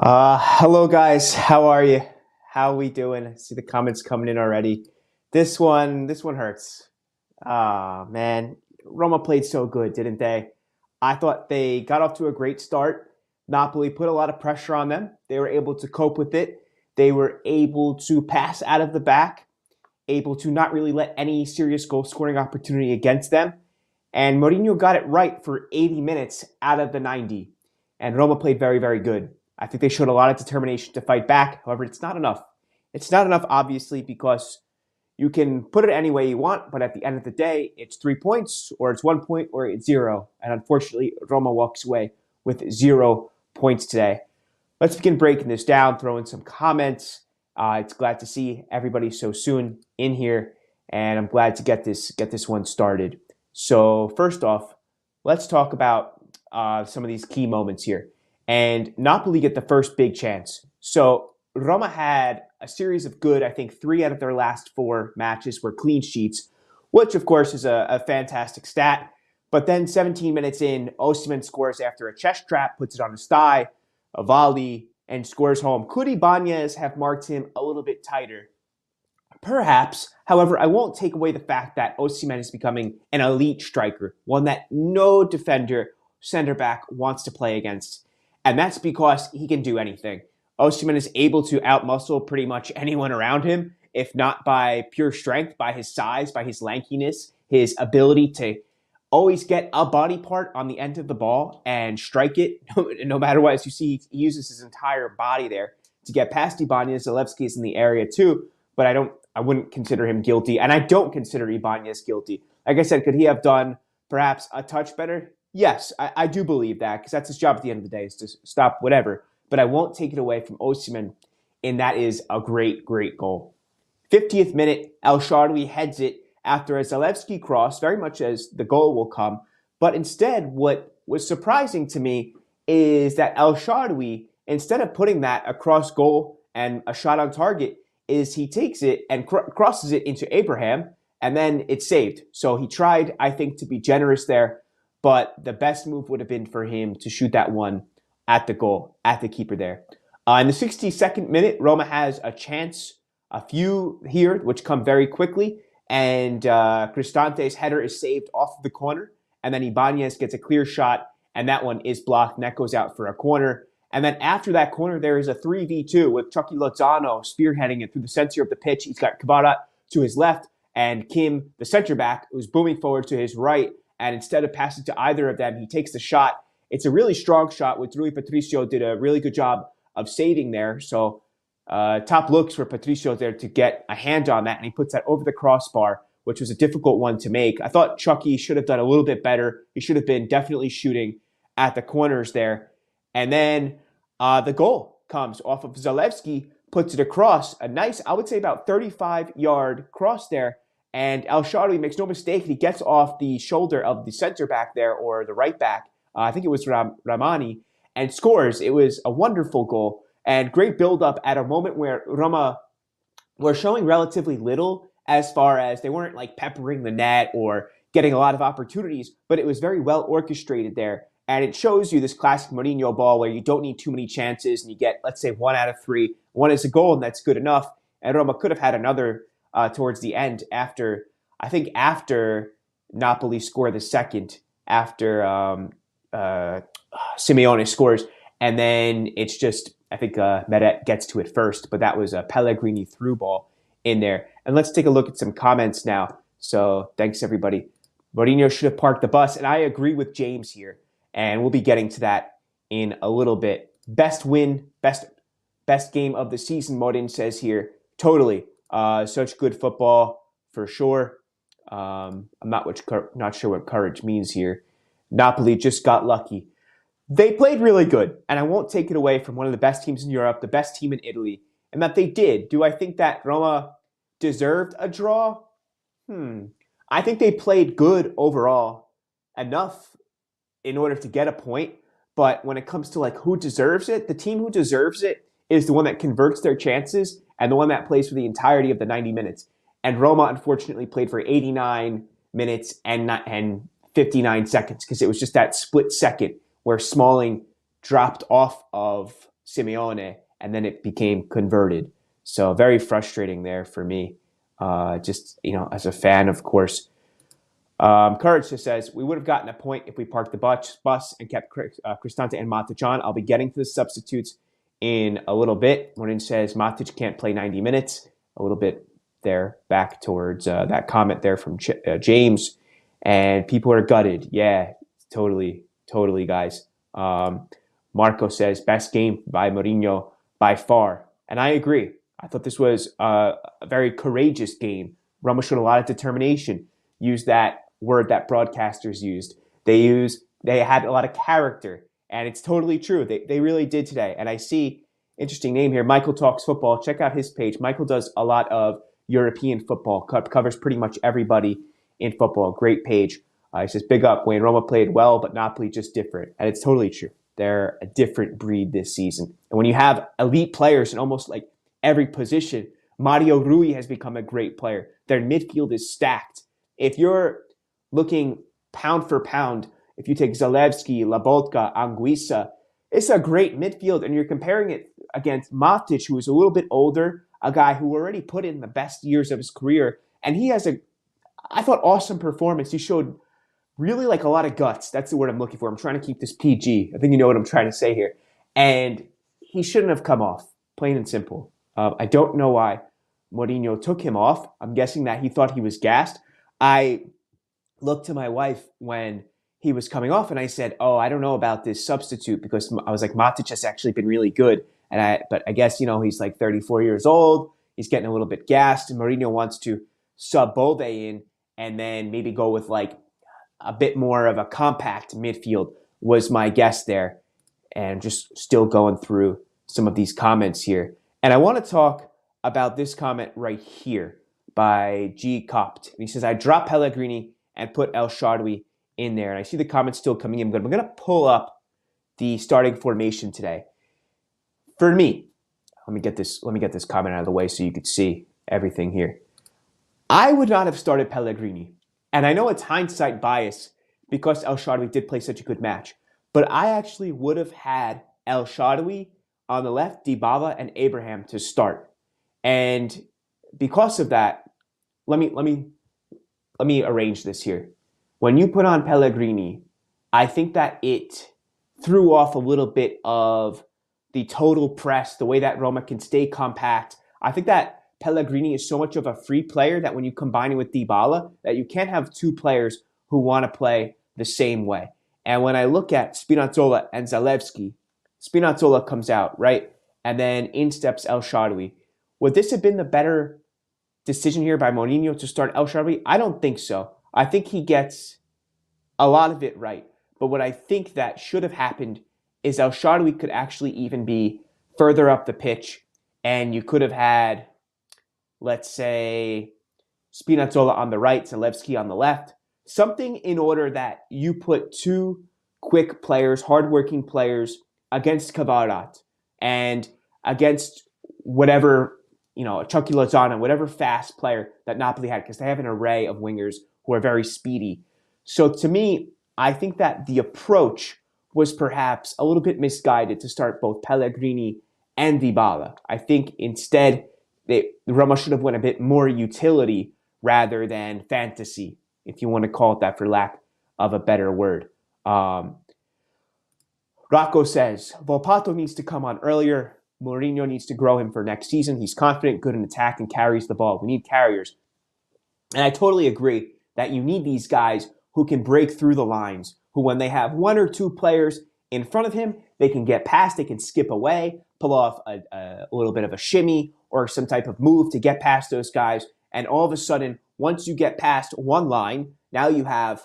Hello guys, how are you? How we doing? I see the comments coming in already. This one hurts. Ah, man. Roma played so good, didn't they? I thought they got off to a great start. Napoli put a lot of pressure on them. They were able to cope with it. They were able to pass out of the back, able to not really let any serious goal scoring opportunity against them. And Mourinho got it right for 80 minutes out of the 90. And Roma played very, very good. I think they showed a lot of determination to fight back. However, it's not enough. It's not enough, obviously, because you can put it any way you want, but at the end of the day, it's 3 points, or it's 1 point, or it's zero. And unfortunately, Roma walks away with 0 points today. Let's begin breaking this down, throw in some comments. It's glad to see everybody so soon in here, and I'm glad to get this one started. So first off, let's talk about some of these key moments here. And Napoli get the first big chance. So Roma had a series of good, I think 3 out of their last 4 matches were clean sheets, which of course is a fantastic stat. But then 17 minutes in, Osimhen scores after a chest trap, puts it on his thigh, a volley, and scores home. Could Ibanez have marked him a little bit tighter? Perhaps. However, I won't take away the fact that Osimhen is becoming an elite striker, one that no defender, center back wants to play against. And that's because he can do anything. Osimhen is able to outmuscle pretty much anyone around him, if not by pure strength, by his size, by his lankiness, his ability to always get a body part on the end of the ball and strike it, no matter what. As you see, he uses his entire body there to get past Ibanez. Zalewski is in the area too, but I wouldn't consider him guilty, and I don't consider Ibanez guilty. Like I said, could he have done perhaps a touch better? Yes, I do believe that, because that's his job at the end of the day, is to stop whatever. But I won't take it away from Osimhen, and that is a great, great goal. 50th minute, El Shaarawy heads it after a Zalewski cross, very much as the goal will come. But instead, what was surprising to me is that El Shaarawy, instead of putting that across goal and a shot on target, is he takes it and crosses it into Abraham, and then it's saved. So he tried, I think, to be generous there, but the best move would have been for him to shoot that one at the goal, at the keeper there. In the 62nd minute, Roma has a chance, a few here, which come very quickly, and Cristante's header is saved off of the corner, and then Ibanez gets a clear shot, and that one is blocked, and that goes out for a corner. And then after that corner, there is a 3v2 with Chucky Lozano spearheading it through the center of the pitch. He's got Kabara to his left, and Kim, the center back, who's booming forward to his right. And instead of passing to either of them, he takes the shot. It's a really strong shot, which Rui Patricio did a really good job of saving there. So top looks for Patricio there to get a hand on that, and he puts that over the crossbar, which was a difficult one to make. I thought Chucky should have done a little bit better. He should have been definitely shooting at the corners there. And then the goal comes off of Zalewski, puts it across, a nice, I would say about 35-yard cross there. And El Shaarawy makes no mistake. He gets off the shoulder of the center back there, or the right back. I think it was Ramani, and scores. It was a wonderful goal and great build-up at a moment where Roma were showing relatively little, as far as they weren't like peppering the net or getting a lot of opportunities, but it was very well orchestrated there. And it shows you this classic Mourinho ball where you don't need too many chances and you get, let's say, 1 out of 3. One is a goal, and that's good enough. And Roma could have had another towards the end after Napoli scored the second, after Simeone scores. And then it's just, I think Meret gets to it first, but that was a Pellegrini through ball in there. And let's take a look at some comments now. So thanks, everybody. Mourinho should have parked the bus, and I agree with James here. And we'll be getting to that in a little bit. Best win, best game of the season, Modin says here. Totally. Such good football, for sure. I'm not sure what courage means here. Napoli just got lucky. They played really good, and I won't take it away from one of the best teams in Europe, the best team in Italy, and that they did. Do I think that Roma deserved a draw? I think they played good overall, enough in order to get a point. But when it comes to like who deserves it, the team who deserves it is the one that converts their chances and the one that plays for the entirety of the 90 minutes. And Roma, unfortunately, played for 89 minutes and 59 seconds, because it was just that split second where Smalling dropped off of Simeone, and then it became converted. So very frustrating there for me. As a fan, of course. Courage just says, we would have gotten a point if we parked the bus and kept Cristante and Matic on. I'll be getting to the substitutes in a little bit. Mourinho says Matic can't play 90 minutes. A little bit there back towards that comment there from James. And people are gutted. Yeah, totally, guys. Marco says, best game by Mourinho by far. And I agree. I thought this was a very courageous game. Roma showed a lot of determination. Used that word that broadcasters used. They had a lot of character. And it's totally true. They really did today. And I see, interesting name here, Michael Talks Football. Check out his page. Michael does a lot of European football, covers pretty much everybody in football. Great page. He says, big up, Wayne. Roma played well, but Napoli just different. And it's totally true. They're a different breed this season. And when you have elite players in almost like every position, Mario Rui has become a great player. Their midfield is stacked. If you're looking pound for pound, if you take Zalewski, Labotka, Anguissa, it's a great midfield, and you're comparing it against Matic, who is a little bit older, a guy who already put in the best years of his career, and he has I thought, awesome performance. He showed really like a lot of guts. That's the word I'm looking for. I'm trying to keep this PG. I think you know what I'm trying to say here. And he shouldn't have come off, plain and simple. I don't know why Mourinho took him off. I'm guessing that he thought he was gassed. I looked to my wife when he was coming off, and I said, "Oh, I don't know about this substitute," because I was like, Matic has actually been really good, but I guess he's like 34 years old. He's getting a little bit gassed, and Mourinho wants to sub Bove in, and then maybe go with like a bit more of a compact midfield. Was my guess there, and just still going through some of these comments here, and I want to talk about this comment right here by G. Copt. And he says, I dropped Pellegrini and put El Shaarawy in there. And I see the comments still coming in, but I'm going to pull up the starting formation today. For me, let me get this comment out of the way so you could see everything here. I would not have started Pellegrini. And I know it's hindsight bias because El Shaarawy did play such a good match. But I actually would have had El Shaarawy on the left, Dybala and Abraham to start. And because of that, let me arrange this here. When you put on Pellegrini, I think that it threw off a little bit of the total press, the way that Roma can stay compact. I think that Pellegrini is so much of a free player that when you combine it with Dybala, that you can't have two players who want to play the same way. And when I look at Spinazzola and Zalewski, Spinazzola comes out, right? And then in steps El Shaarawy. Would this have been the better decision here by Mourinho to start El Shaarawy? I don't think so. I think he gets a lot of it right. But what I think that should have happened is El Shaarawy could actually even be further up the pitch, and you could have had, let's say, Spinazzola on the right, Zalewski on the left. Something in order that you put two quick players, hardworking players against Kvarat and against whatever, Chucky Lozano, whatever fast player that Napoli had, because they have an array of wingers who are very speedy. So to me, I think that the approach was perhaps a little bit misguided to start both Pellegrini and Dybala. I think instead, Roma should have went a bit more utility rather than fantasy, if you want to call it that for lack of a better word. Rocco says, Volpato needs to come on earlier. Mourinho needs to grow him for next season. He's confident, good in attack, and carries the ball. We need carriers. And I totally agree that you need these guys who can break through the lines, who when they have one or two players in front of him, they can get past, they can skip away, pull off a little bit of a shimmy or some type of move to get past those guys. And all of a sudden, once you get past one line, now you have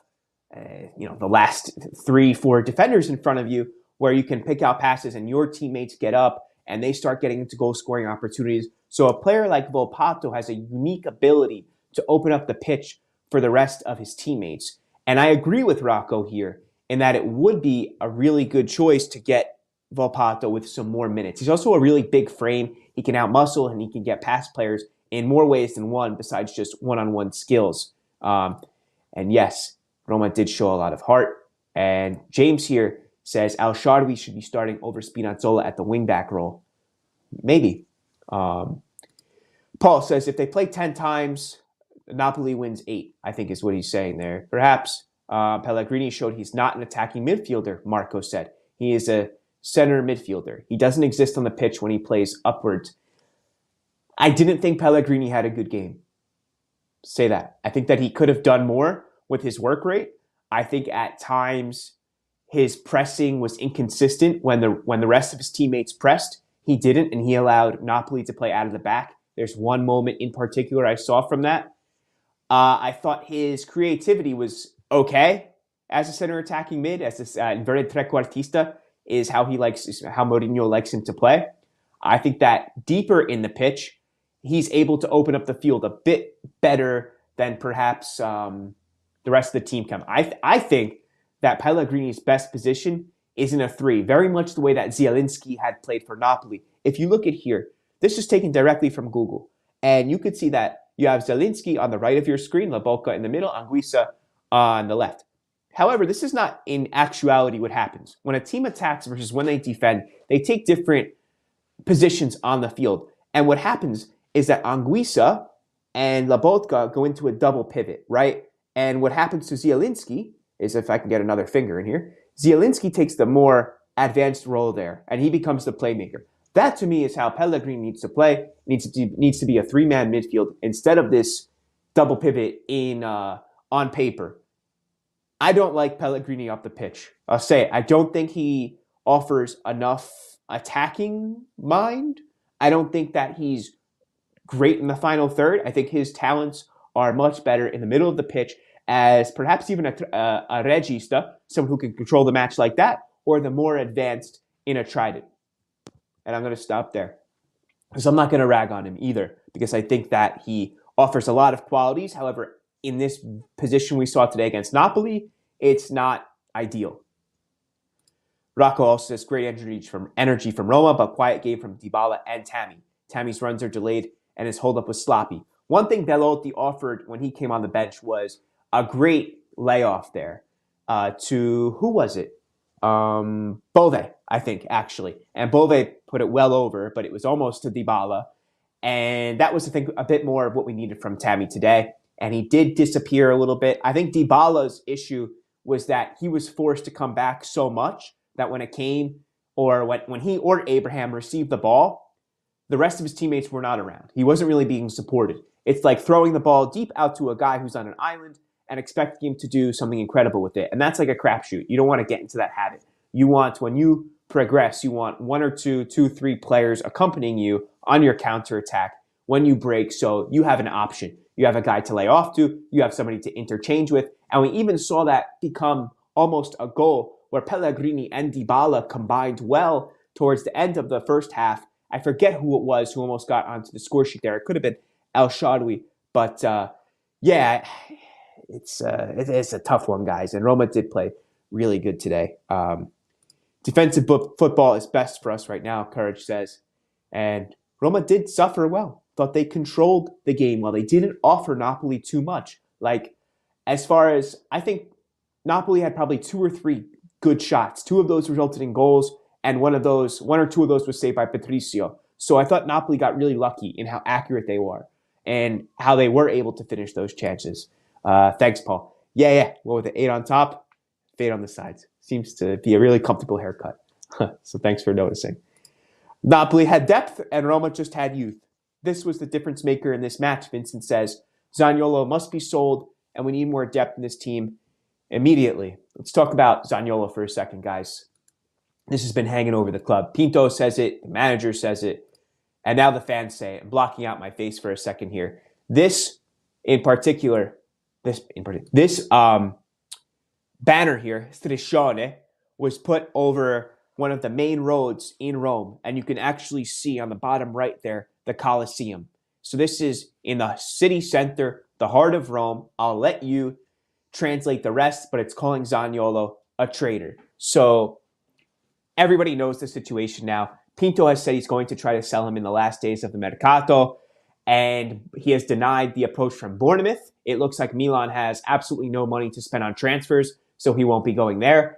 the last 3-4 defenders in front of you where you can pick out passes and your teammates get up and they start getting into goal-scoring opportunities. So a player like Volpato has a unique ability to open up the pitch for the rest of his teammates. And I agree with Rocco here in that it would be a really good choice to get Volpato with some more minutes. He's also a really big frame. He can outmuscle and he can get past players in more ways than one besides just one-on-one skills. And yes, Roma did show a lot of heart. And James here says El Shaarawy should be starting over Spinazzola at the wingback role. Maybe. Paul says if they play 10 times, Napoli wins 8, I think is what he's saying there. Perhaps Pellegrini showed he's not an attacking midfielder, Marco said. He is a center midfielder. He doesn't exist on the pitch when he plays upwards. I didn't think Pellegrini had a good game. Say that. I think that he could have done more with his work rate. I think at times his pressing was inconsistent when the rest of his teammates pressed. He didn't, and he allowed Napoli to play out of the back. There's one moment in particular I saw from that. I thought his creativity was okay as a center attacking mid, as this inverted trequartista is how Mourinho likes him to play. I think that deeper in the pitch, he's able to open up the field a bit better than perhaps the rest of the team can. I think that Pellegrini's best position is in a 3, very much the way that Zielinski had played for Napoli. If you look at here, this is taken directly from Google, and you could see that you have Zielinski on the right of your screen, Laboca in the middle, Anguissa on the left. However, this is not in actuality what happens. When a team attacks versus when they defend, they take different positions on the field. And what happens is that Anguissa and Labotka go into a double pivot, right? And what happens to Zielinski is, if I can get another finger in here, Zielinski takes the more advanced role there, and he becomes the playmaker. That, to me, is how Pellegrini needs to play. Needs to be a 3-man midfield instead of this double pivot on paper. I don't like Pellegrini up the pitch. I'll say it. I don't think he offers enough attacking mind. I don't think that he's great in the final third. I think his talents are much better in the middle of the pitch as perhaps even a regista, someone who can control the match like that, or the more advanced in a trident. And I'm going to stop there because I'm not going to rag on him either, because I think that he offers a lot of qualities. However, in this position we saw today against Napoli, it's not ideal. Rocco also says great energy from Roma, but quiet game from Dybala and Tammy. Tammy's runs are delayed and his hold-up was sloppy. One thing Belotti offered when he came on the bench was a great layoff there to, who was it? Bove, I think, actually. And Bove put it well over, but it was almost to Dybala. And that was, I think, a bit more of what we needed from Tammy today. And he did disappear a little bit. I think Dybala's issue was that he was forced to come back so much that when it came, or when he or Abraham received the ball, the rest of his teammates were not around. He wasn't really being supported. It's like throwing the ball deep out to a guy who's on an island and expecting him to do something incredible with it. And that's like a crapshoot. You don't want to get into that habit. You want, when you progress, you want 1 or 2, 3 players accompanying you on your counterattack when you break, so you have an option. You have a guy to lay off to, you have somebody to interchange with, and we even saw that become almost a goal where Pellegrini and Dybala combined well towards the end of the first half. I forget who it was who almost got onto the score sheet there. It could have been El Shaarawy, but yeah, it's a tough one, guys. And Roma did play really good today. Defensive football is best for us right now, Courage says. And Roma did suffer well. Thought they controlled the game well. They didn't offer Napoli too much. Like, as far as, I think Napoli had probably 2 or 3 good shots. 2 of those resulted in goals, and 1 or 2 of those was saved by Patricio. So I thought Napoli got really lucky in how accurate they were and how they were able to finish those chances. Thanks, Paul. Yeah. Well, with the 8 on top, fade on the sides. Seems to be a really comfortable haircut. So thanks for noticing. Napoli had depth, and Roma just had youth. This was the difference maker in this match, Vincent says. Zaniolo must be sold, and we need more depth in this team immediately. Let's talk about Zaniolo for a second, guys. This has been hanging over the club. Pinto says it, the manager says it, and now the fans say it. I'm blocking out my face for a second here. This banner here, Striscione, was put over one of the main roads in Rome, and you can actually see on the bottom right there the Colosseum. So this is in the city center, the heart of Rome. I'll let you translate the rest, but it's calling Zaniolo a traitor. So everybody knows the situation now. Pinto has said he's going to try to sell him in the last days of the Mercato, and he has denied the approach from Bournemouth. It looks like Milan has absolutely no money to spend on transfers, so he won't be going there.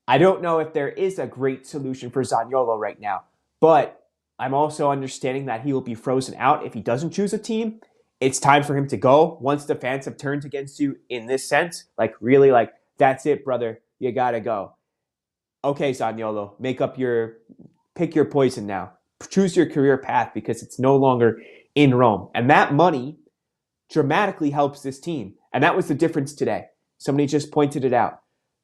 I don't know if there is a great solution for Zaniolo right now, but I'm also understanding that he will be frozen out if he doesn't choose a team. It's time for him to go once the fans have turned against you in this sense. Like, really, like, that's it, brother. You gotta go. Okay, Zaniolo, pick your poison now. Choose your career path because it's no longer in Rome. And that money dramatically helps this team. And that was the difference today. Somebody just pointed it out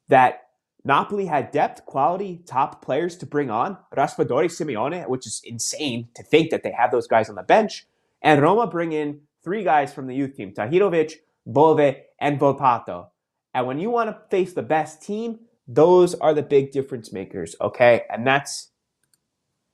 that Napoli had depth, quality, top players to bring on. Raspadori, Simeone, which is insane to think that they have those guys on the bench. And Roma bring in three guys from the youth team, Tahirovic, Bove, and Volpato. And when you want to face the best team, those are the big difference makers, okay? And that's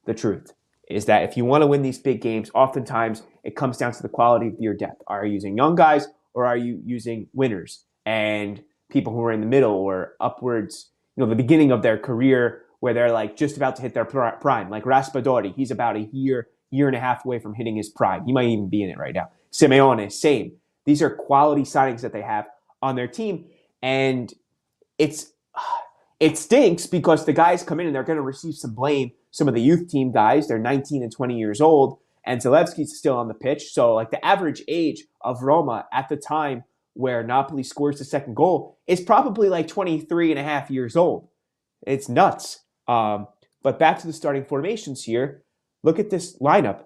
the truth, is that if you want to win these big games, oftentimes it comes down to the quality of your depth. Are you using young guys or are you using winners and people who are in the middle or upwards, the beginning of their career where they're like just about to hit their prime, like Raspadori. He's about a year and a half away from hitting his prime. He might even be in it right now. Simeone, same. These are quality signings that they have on their team. And it stinks because the guys come in and they're going to receive some blame. Some of the youth team guys, they're 19 and 20 years old, and Zalewski's still on the pitch. So, like, the average age of Roma at the time where Napoli scores the second goal is probably like 23 and a half years old. It's nuts. But back to the starting formations here. Look at this lineup.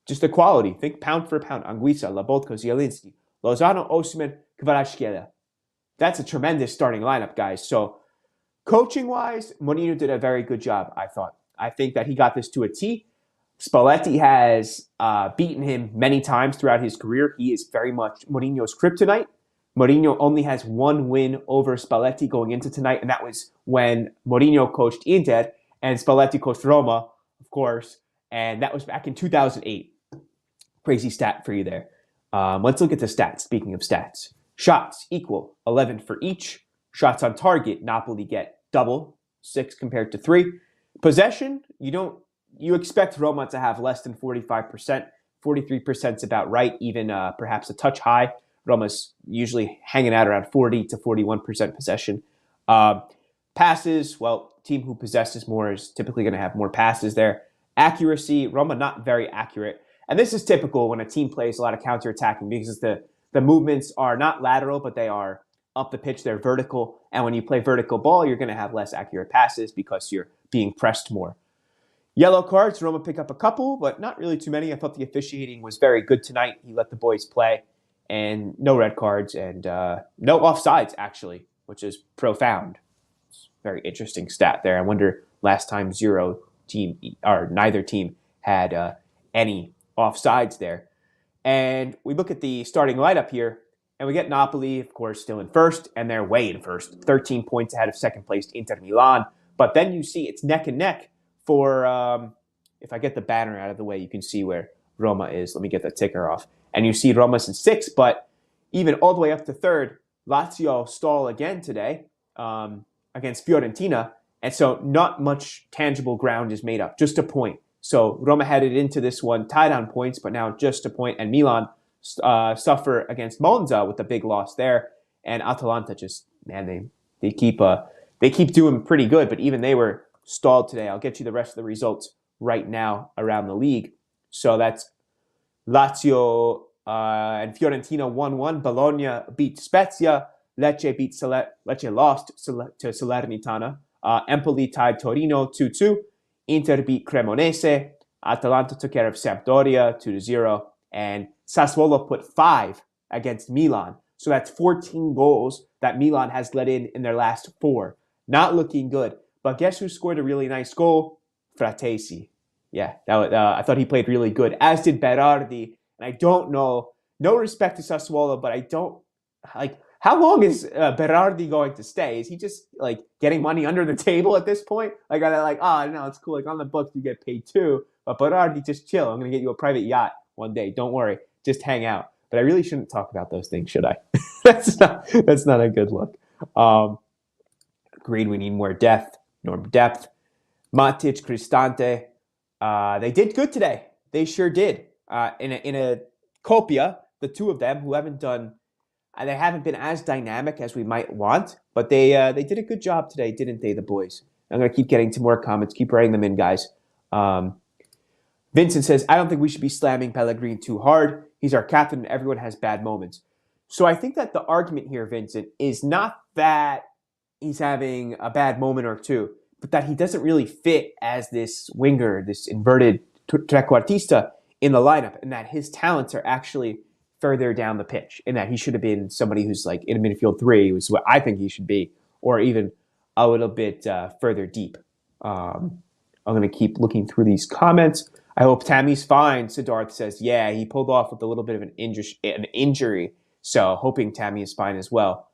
Just the quality. Think pound for pound. Anguissa, Lobotka, Zielinski, Lozano, Osimhen, Kvaratskhelia. That's a tremendous starting lineup, guys. So, coaching-wise, Mourinho did a very good job, I thought. I think that he got this to a T. Spalletti has beaten him many times throughout his career. He is very much Mourinho's kryptonite. Mourinho only has one win over Spalletti going into tonight, and that was when Mourinho coached Inter and Spalletti coached Roma, of course, and that was back in 2008. Crazy stat for you there. Let's look at the stats. Speaking of stats, shots equal 11 for each. Shots on target, Napoli get double, 6 compared to 3. Possession, you expect Roma to have less than 45%. 43% is about right, even perhaps a touch high. Roma's usually hanging out around 40 to 41% possession. Passes, well, team who possesses more is typically going to have more passes there. Accuracy, Roma not very accurate. And this is typical when a team plays a lot of counterattacking because the movements are not lateral, but they are up the pitch, they're vertical. And when you play vertical ball, you're going to have less accurate passes because you're being pressed more. Yellow cards, Roma pick up a couple, but not really too many. I thought the officiating was very good tonight. He let the boys play, and no red cards, and no offsides, actually, which is profound. It's a very interesting stat there. I wonder last time neither team had any offsides there. And we look at the starting lineup here, and we get Napoli, of course, still in first, and they're way in first, 13 points ahead of second place Inter Milan. But then you see it's neck and neck for, if I get the banner out of the way, you can see where Roma is. Let me get the ticker off. And you see Roma's in sixth, but even all the way up to third, Lazio stall again today against Fiorentina. And so not much tangible ground is made up, just a point. So Roma headed into this one tied on points, but now just a point. And Milan suffer against Monza with a big loss there, and Atalanta just they keep doing pretty good, but even they were stalled today. I'll get you the rest of the results right now around the league. So that's Lazio and Fiorentina 1-1. Bologna beat Spezia. Lecce lost to Salernitana. Empoli tied Torino 2-2. Inter beat Cremonese. Atalanta took care of Sampdoria 2-0. And Sassuolo put 5 against Milan. So that's 14 goals that Milan has let in their last 4. Not looking good. But guess who scored a really nice goal? Fratesi. Yeah, I thought he played really good, as did Berardi. And I don't know, no respect to Sassuolo, but I don't, how long is Berardi going to stay? Is he just, getting money under the table at this point? Are they no, it's cool. On the books, you get paid too. But Berardi, just chill. I'm going to get you a private yacht one day. Don't worry. Just hang out. But I really shouldn't talk about those things, should I? That's not a good look. Agreed, we need more depth. Matic, Cristante. They did good today. They sure did. In a copia, the two of them who they haven't been as dynamic as we might want, but they did a good job today, didn't they, the boys? I'm going to keep getting to more comments. Keep writing them in, guys. Vincent says, I don't think we should be slamming Pellegrini too hard. He's our captain and everyone has bad moments. So I think that the argument here, Vincent, is not that he's having a bad moment or two, but that he doesn't really fit as this winger, this inverted trequartista in the lineup, and that his talents are actually further down the pitch, and that he should have been somebody who's like in a midfield three, was what I think he should be, or even a little bit further deep. I'm going to keep looking through these comments. I hope Tammy's fine, Siddharth says. Yeah, he pulled off with a little bit of an injury, so hoping Tammy is fine as well.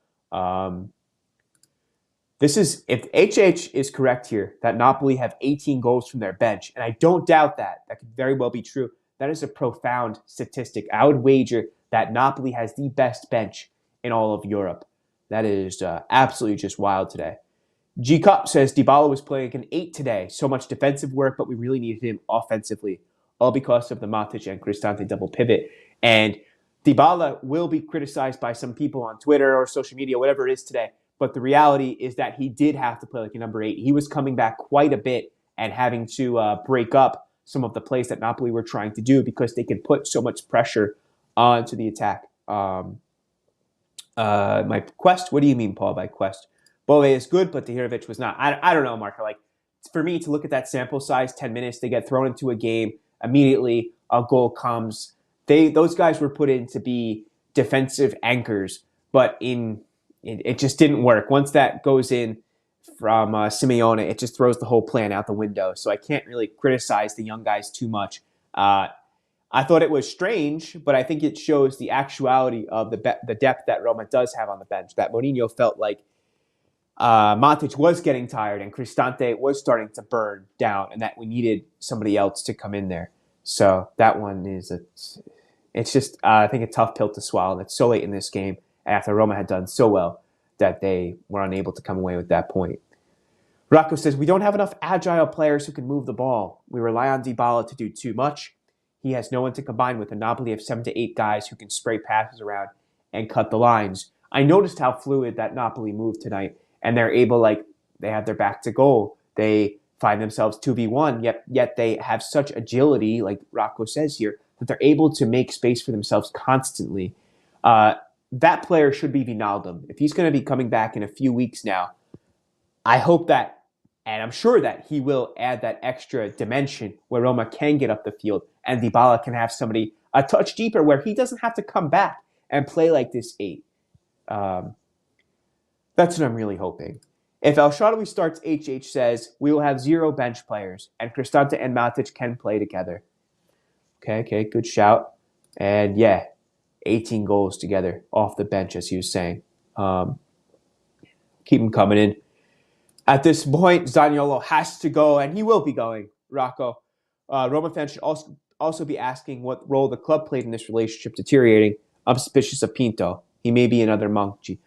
This is, if HH is correct here, that Napoli have 18 goals from their bench, and I don't doubt that. That could very well be true. That is a profound statistic. I would wager that Napoli has the best bench in all of Europe. That is absolutely just wild today. G Cup says Dybala was playing an 8 today. So much defensive work, but we really needed him offensively. All because of the Matic and Cristante double pivot. And Dybala will be criticized by some people on Twitter or social media, whatever it is today. But the reality is that he did have to play like a number 8. He was coming back quite a bit and having to break up some of the plays that Napoli were trying to do because they could put so much pressure onto the attack. My quest? What do you mean, Paul, by quest? Bove is good, but Tahirovic was not. I don't know, Marco. Like, for me to look at that sample size, 10 minutes, they get thrown into a game, immediately a goal comes. Those guys were put in to be defensive anchors, but it just didn't work. Once that goes in from Simeone, it just throws the whole plan out the window. So I can't really criticize the young guys too much. I thought it was strange, but I think it shows the actuality of the depth that Roma does have on the bench, that Mourinho felt like Matic was getting tired and Cristante was starting to burn down and that we needed somebody else to come in there. So that one is it's just, I think, a tough pill to swallow. That's so late in this game after Roma had done so well that they were unable to come away with that point. Rocco says, we don't have enough agile players who can move the ball. We rely on Dybala to do too much. He has no one to combine with. A Napoli of 7 to 8 guys who can spray passes around and cut the lines. I noticed how fluid that Napoli moved tonight. And they're able, they have their back to goal. They find themselves 2v1, yet they have such agility, like Rocco says here, that they're able to make space for themselves constantly. That player should be Wijnaldum. If he's going to be coming back in a few weeks now, I hope that, and I'm sure that he will add that extra dimension where Roma can get up the field and Dybala can have somebody a touch deeper where he doesn't have to come back and play like this 8. That's what I'm really hoping. If El Shaarawy starts, HH says, we will have 0 bench players, and Cristante and Matic can play together. Okay, good shout. And yeah, 18 goals together off the bench, as he was saying. Keep them coming in. At this point, Zaniolo has to go, and he will be going, Rocco. Roma fans should also be asking what role the club played in this relationship deteriorating. I'm suspicious of Pinto. He may be another Monchi.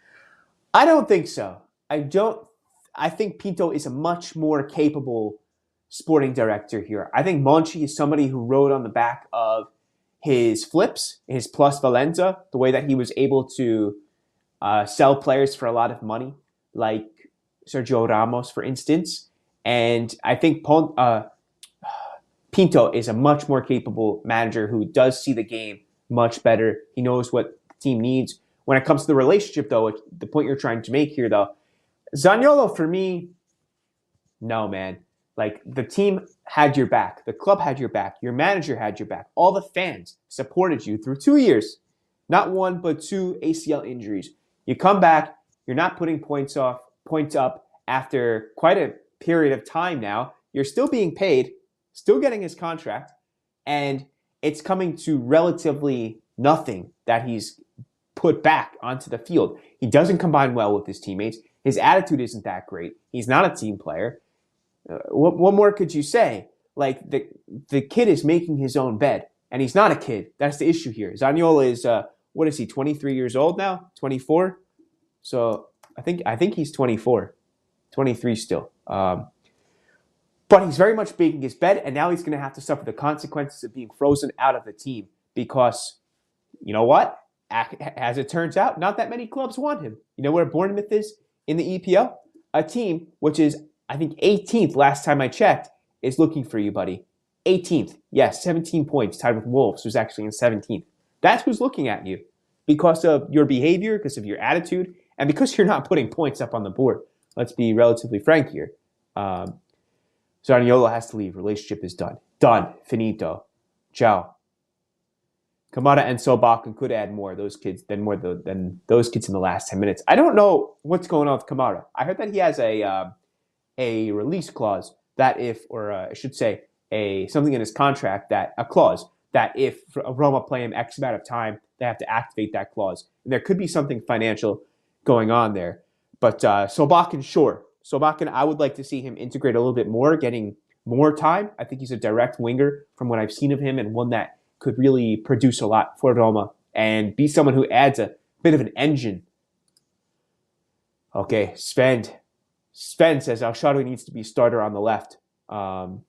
I don't think so. I think Pinto is a much more capable sporting director here. I think Monchi is somebody who rode on the back of his flips, his plus Valenza, the way that he was able to sell players for a lot of money, like Sergio Ramos, for instance. And I think Pinto is a much more capable manager who does see the game much better. He knows what the team needs. When it comes to the relationship, though, the point you're trying to make here, though, Zaniolo, for me, no, man. Like, the team had your back. The club had your back. Your manager had your back. All the fans supported you through 2 years. Not 1, but 2 ACL injuries. You come back. You're not putting points up after quite a period of time now. You're still being paid, still getting his contract, and it's coming to relatively nothing that he's put back onto the field. He doesn't combine well with his teammates. His attitude isn't that great. He's not a team player. What more could you say? Like, the kid is making his own bed, and he's not a kid. That's the issue here. Zaniolo is, what is he, 23 years old now? 24? So I think he's 24. 23 still. But he's very much making his bed, and now he's going to have to suffer the consequences of being frozen out of the team because, you know what? As it turns out, not that many clubs want him. You know where Bournemouth is in the EPL? A team which is I think 18th last time I checked is looking for you, buddy. 18th. Yes, 17 points, tied with Wolves, who's actually in 17th. That's who's looking at you because of your behavior, because of your attitude, and because you're not putting points up on the board. Let's be relatively frank here. Zaniolo has to leave. Relationship is done. Done. Finito. Ciao. Kamada and Sobakken could add more those kids than those kids in the last 10 minutes. I don't know what's going on with Kamada. I heard that he has a release clause that if, or I should say, something in his contract that a clause that if Roma play him X amount of time, they have to activate that clause. And there could be something financial going on there. But Sobakken, sure. Sobakken, I would like to see him integrate a little bit more, getting more time. I think he's a direct winger from what I've seen of him, and one that could really produce a lot for Roma and be someone who adds a bit of an engine. Okay, Sven says El Shaarawy needs to be starter on the left. And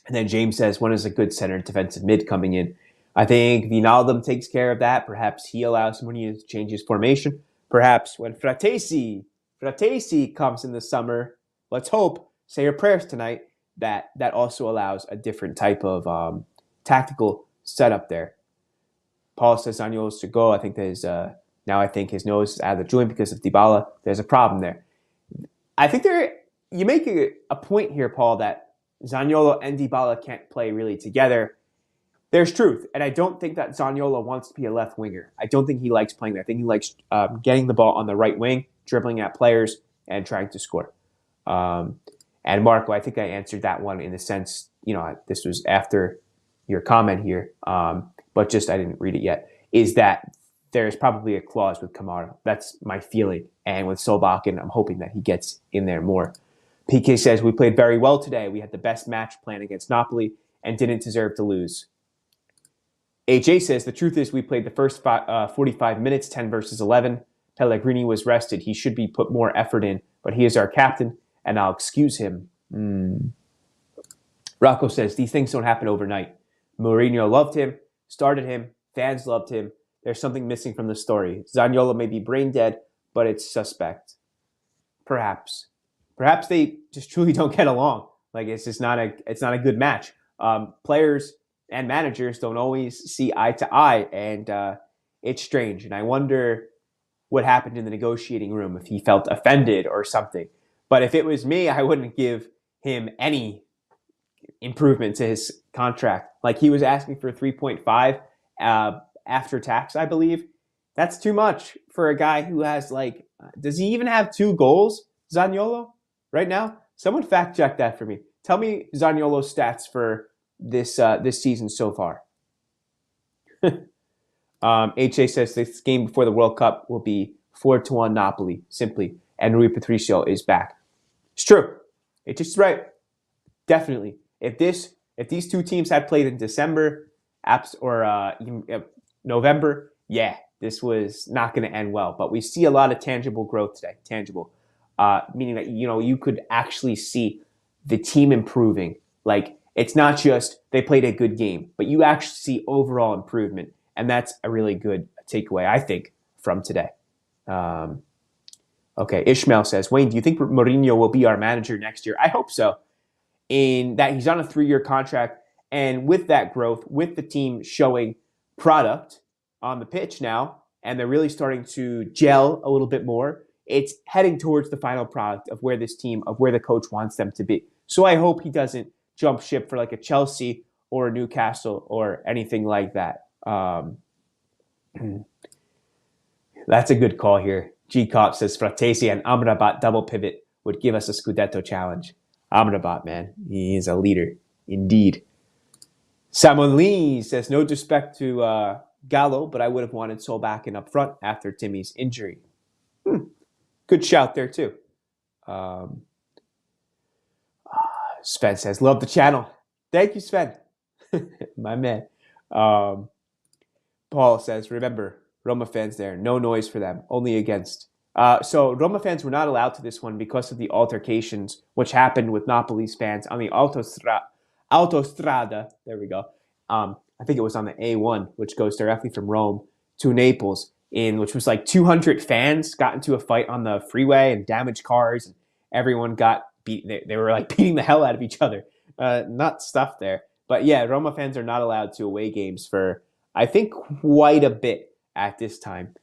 then James says, when is a good center defensive mid coming in? I think Wijnaldum takes care of that. Perhaps he allows Mourinho to change his formation. Perhaps when Fratesi comes in the summer, let's hope, say your prayers tonight, that also allows a different type of tactical setup there. Paul says Zaniolo's to go. I think now I think his nose is out of the joint because of Dybala. There's a problem there. I think you make a point here, Paul, that Zaniolo and Dybala can't play really together. There's truth, and I don't think that Zaniolo wants to be a left winger. I don't think he likes playing there. I think he likes getting the ball on the right wing, dribbling at players, and trying to score. And Marco, I think I answered that one in the sense, this was after your comment here, but just I didn't read it yet, is that there's probably a clause with Kamara. That's my feeling. And with Sobakken, I'm hoping that he gets in there more. PK says, we played very well today. We had the best match plan against Napoli and didn't deserve to lose. HA says, the truth is we played the first 45 minutes, 10 versus 11. Pellegrini was rested. He should be put more effort in, but he is our captain, and I'll excuse him. Rocco says, these things don't happen overnight. Mourinho loved him, started him, fans loved him. There's something missing from the story. Zaniolo may be brain dead, but it's suspect. Perhaps they just truly don't get along. Like it's not a good match. Players and managers don't always see eye to eye, and it's strange. And I wonder what happened in the negotiating room, if he felt offended or something. But if it was me, I wouldn't give him any improvement to his contract. Like he was asking for 3.5 after tax, I believe. That's too much for a guy who has does he even have 2 goals, Zaniolo, right now? Someone fact check that for me. Tell me Zaniolo's stats for this season so far. HA says this game before the World Cup will be 4-1 Napoli, simply, and Rui Patricio is back. It's true. It's just right. Definitely. If these two teams had played in December or even November, yeah, this was not going to end well. But we see a lot of tangible growth today. Tangible, meaning that you could actually see the team improving. Like it's not just they played a good game, but you actually see overall improvement, and that's a really good takeaway, I think, from today. Okay, Ishmael says, Wayne, do you think Mourinho will be our manager next year? I hope so. In that he's on a 3-year contract, and with that growth, with the team showing product on the pitch now, and they're really starting to gel a little bit more, it's heading towards the final product of where this team, of where the coach wants them to be. So I hope he doesn't jump ship for like a Chelsea or a Newcastle or anything like that. That's a good call here. G-Cop says Fratesi and Amrabat double pivot would give us a Scudetto challenge. Amrabat, man, he is a leader indeed. Simon Lee says, no disrespect to Gallo, but I would have wanted Solbakken up front after Timmy's injury. Good shout there too. Sven says, love the channel. Thank you, Sven. My man. Paul says, remember, Roma fans there, no noise for them, only against. So Roma fans were not allowed to this one because of the altercations which happened with Napoli's fans on the Autostrada. There we go. I think it was on the A1, which goes directly from Rome to Naples, which was like 200 fans got into a fight on the freeway and damaged cars, and everyone got they were like beating the hell out of each other. Not stuff there. But yeah, Roma fans are not allowed to away games for, I think, quite a bit at this time.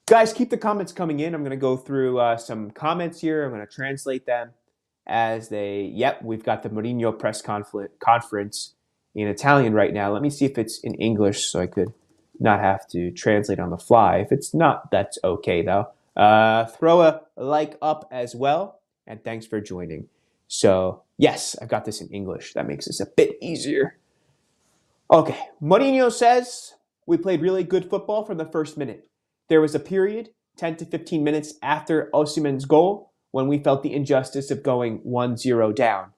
Guys, keep the comments coming in. I'm going to go through some comments here. I'm going to translate them as we've got the Mourinho press conference in Italian right now. Let me see if it's in English so I could not have to translate on the fly. If it's not, that's okay, though. Throw a like up as well, and thanks for joining. So, yes, I've got this in English. That makes this a bit easier. Okay, Mourinho says, we played really good football from the first minute. There was a period, 10 to 15 minutes after Osimhen's goal, when we felt the injustice of going 1-0 down.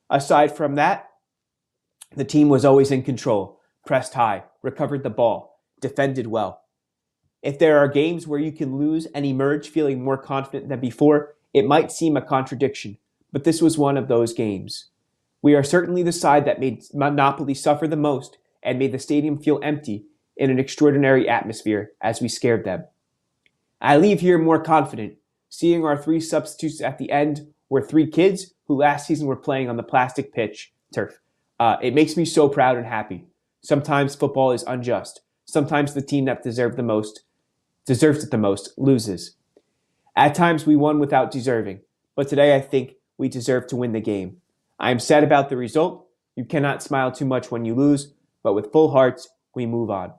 Aside from that, the team was always in control, pressed high, recovered the ball, defended well. If there are games where you can lose and emerge feeling more confident than before, it might seem a contradiction, but this was one of those games. We are certainly the side that made Napoli suffer the most and made the stadium feel empty in an extraordinary atmosphere as we scared them. I leave here more confident, seeing our 3 substitutes at the end were 3 kids who last season were playing on the plastic turf. It makes me so proud and happy. Sometimes football is unjust. Sometimes the team that deserves it the most loses. At times we won without deserving, but today I think we deserve to win the game. I am sad about the result. You cannot smile too much when you lose, but with full hearts, we move on.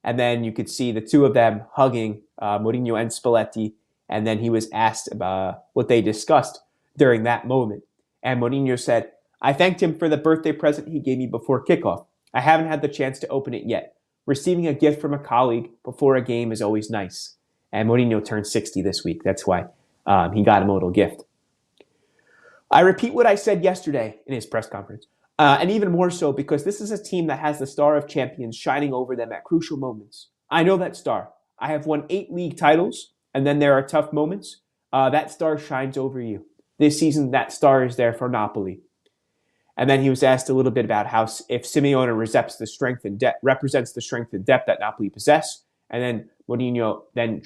And then you could see the two of them hugging, Mourinho and Spalletti, and then he was asked about what they discussed during that moment. And Mourinho said, I thanked him for the birthday present he gave me before kickoff. I haven't had the chance to open it yet. Receiving a gift from a colleague before a game is always nice. And Mourinho turned 60 this week. That's why he got him a little gift. I repeat what I said yesterday in his press conference. And even more so because this is a team that has the star of champions shining over them at crucial moments. I know that star. I have won 8 league titles, and then there are tough moments. That star shines over you. This season, that star is there for Napoli. And then he was asked a little bit about how if Simeone represents the strength and depth that Napoli possess. And then Mourinho then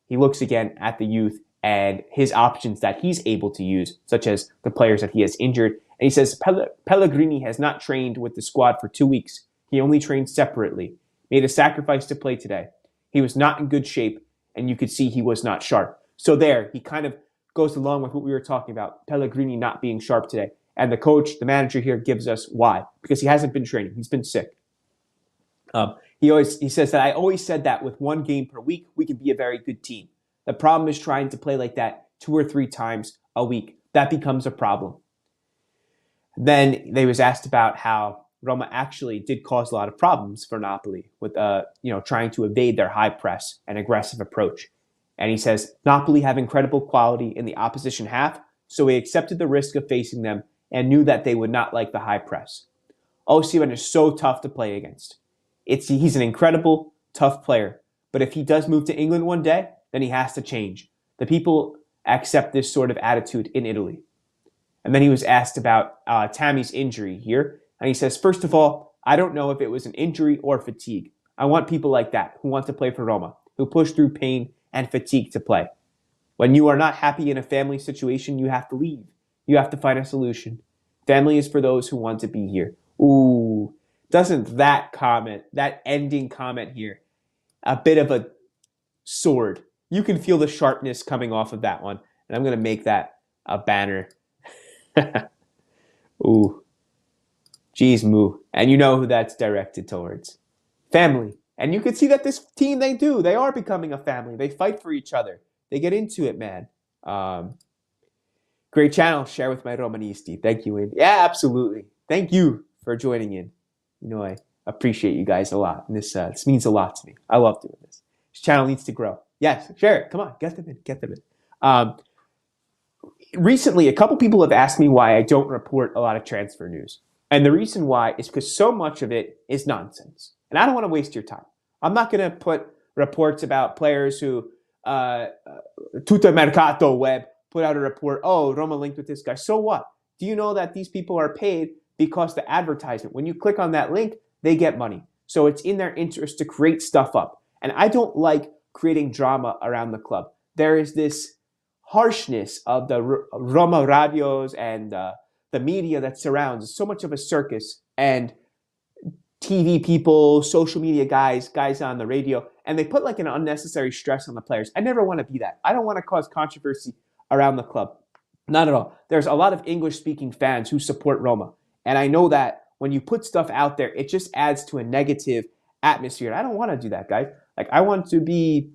he looks again at the youth and his options that he's able to use, such as the players that he has injured. And he says, Pellegrini has not trained with the squad for 2 weeks. He only trained separately. Made a sacrifice to play today. He was not in good shape, and you could see he was not sharp. So there, he kind of goes along with what we were talking about, Pellegrini not being sharp today. And the coach, the manager here, gives us why. Because he hasn't been training. He's been sick. He says that I always said that with 1 game per week, we can be a very good team. The problem is trying to play like that 2 or 3 times a week. That becomes a problem. Then they was asked about how Roma actually did cause a lot of problems for Napoli with trying to evade their high press and aggressive approach. And he says, Napoli have incredible quality in the opposition half, so we accepted the risk of facing them and knew that they would not like the high press. Osimhen is so tough to play against. He's an incredible, tough player. But if he does move to England one day, then he has to change. The people accept this sort of attitude in Italy. And then he was asked about Tammy's injury here. And he says, first of all, I don't know if it was an injury or fatigue. I want people like that who want to play for Roma, who push through pain and fatigue to play. When you are not happy in a family situation, you have to leave. You have to find a solution. Family is for those who want to be here. Ooh, doesn't that ending comment here, a bit of a sword. You can feel the sharpness coming off of that one. And I'm going to make that a banner. Ooh. Jeez, moo. And you know who that's directed towards. Family. And you can see that this team, they are becoming a family. They fight for each other. They get into it, man. Great channel. Share with my Romanisti. Thank you, Wayne. Yeah, absolutely. Thank you for joining in. You know, I appreciate you guys a lot. And this means a lot to me. I love doing this. This channel needs to grow. Yes, share it. Come on, get them in. Recently, a couple people have asked me why I don't report a lot of transfer news. And the reason why is because so much of it is nonsense. And I don't want to waste your time. I'm not going to put reports about players who, Tutto Mercato Web, put out a report, oh, Roma linked with this guy. So what? Do you know that these people are paid because the advertisement, when you click on that link, they get money. So it's in their interest to create stuff up. And I don't like creating drama around the club. There is this harshness of the Roma radios and the media that surrounds. It's so much of a circus, and TV people, social media guys on the radio, and they put like an unnecessary stress on the players. I never want to be that. I don't want to cause controversy around the club. Not at all. There's a lot of English-speaking fans who support Roma, and I know that when you put stuff out there, it just adds to a negative atmosphere. I don't want to do that, guys. Like, I want to be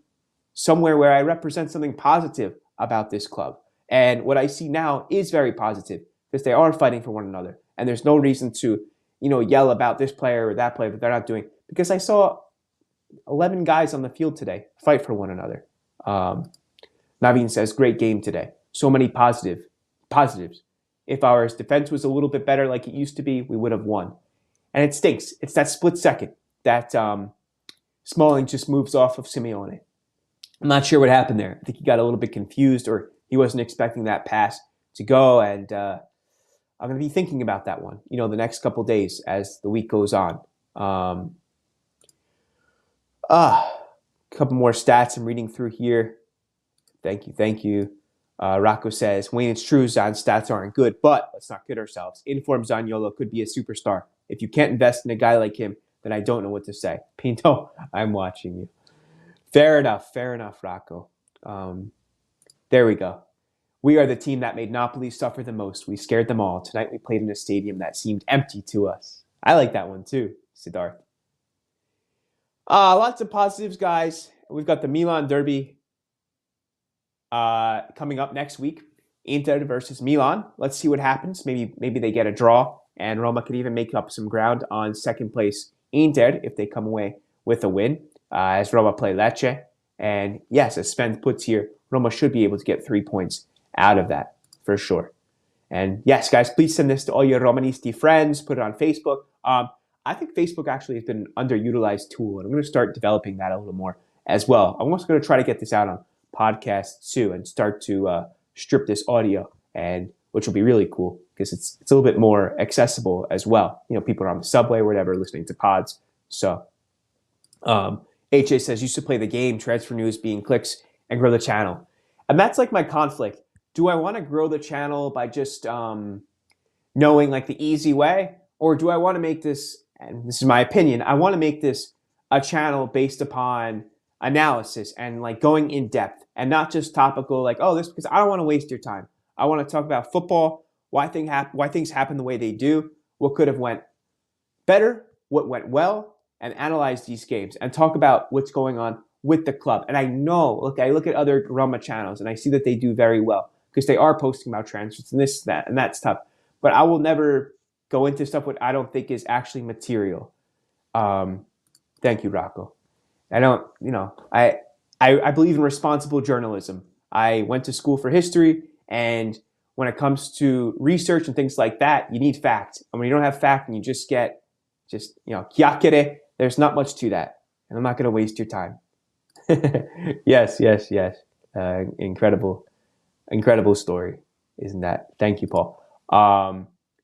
somewhere where I represent something positive about this club. And what I see now is very positive because they are fighting for one another. And there's no reason to, yell about this player or that player that they're not doing. Because I saw 11 guys on the field today fight for one another. Naveen says, great game today. So many positives. If our defense was a little bit better like it used to be, we would have won. And it stinks. It's that split second that Smalling just moves off of Simeone. I'm not sure what happened there. I think he got a little bit confused, or he wasn't expecting that pass to go. And I'm going to be thinking about that one, the next couple of days as the week goes on. A couple more stats I'm reading through here. Thank you. Rocco says, Wayne, it's true Zan's stats aren't good, but let's not kid ourselves. Informed Zaniolo could be a superstar. If you can't invest in a guy like him, then I don't know what to say. Pinto, I'm watching you. Fair enough, Rocco. There we go. We are the team that made Napoli suffer the most. We scared them all. Tonight we played in a stadium that seemed empty to us. I like that one too, Siddharth. Lots of positives, guys. We've got the Milan derby coming up next week. Inter versus Milan. Let's see what happens. Maybe they get a draw, and Roma could even make up some ground on second place Inter if they come away with a win. As Roma play Lecce. And yes, as Sven puts here, Roma should be able to get 3 points out of that for sure. And yes, guys, please send this to all your Romanisti friends. Put it on Facebook. I think Facebook actually has been an underutilized tool, and I'm going to start developing that a little more as well. I'm also going to try to get this out on podcasts too and start to strip this audio, and which will be really cool because it's a little bit more accessible as well. People are on the subway or whatever listening to pods. So HA says, used to play the game, transfer news being clicks, and grow the channel. And that's like my conflict. Do I want to grow the channel by just knowing like the easy way? Or do I want to make this, and this is my opinion, I want to make this a channel based upon analysis and like going in depth and not just topical like, oh, this, because I don't want to waste your time. I want to talk about football, why things happen the way they do, what could have went better, what went well, and analyze these games and talk about what's going on with the club. And I know, I look at other Roma channels and I see that they do very well because they are posting about transfers and this, that, and that stuff. But I will never go into stuff what I don't think is actually material. Thank you, Rocco. I don't, I believe in responsible journalism. I went to school for history, and when it comes to research and things like that, you need fact. And when you don't have fact and you just get chiacchiere, there's not much to that. And I'm not going to waste your time. Yes. Incredible story, isn't that? Thank you, Paul.